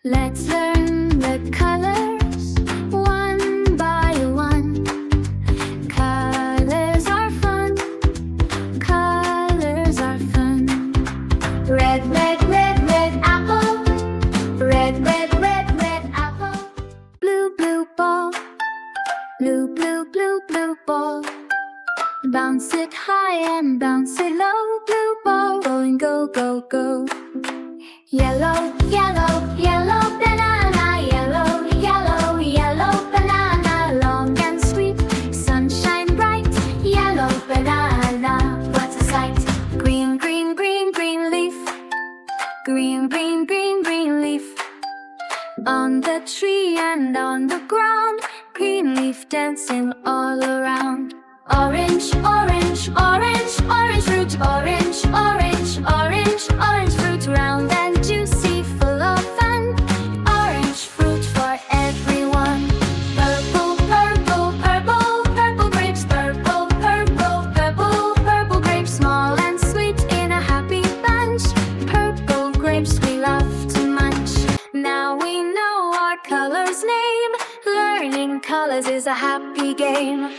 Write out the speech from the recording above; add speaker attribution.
Speaker 1: Let's learn the colors one by one. Colors are fun. Colors are fun. Red, red, red, red apple. Red, red, red, red apple. Blue, blue ball. Blue, blue, blue, blue ball. Bounce it high and bounce it low. Blue ball, going go, go, go. Yellow, yellow, yellow banana. Yellow, yellow, yellow banana. Long and sweet, sunshine bright. Yellow banana, what's a sight? Green, green, green, green leaf. Green, green, green, green leaf. On the tree and on the ground. Green leaf dancing all around. Orange, orange, orange, orange fruit. Orange, orange, orange, orange fruit. Round and juicy, full of fun. Orange fruit for everyone. Purple, purple, purple, purple grapes. Purple, purple, purple, purple grapes. Small and sweet in a happy bunch. Purple grapes we love to munch. Now we know our color's name. Learning colors is a happy game.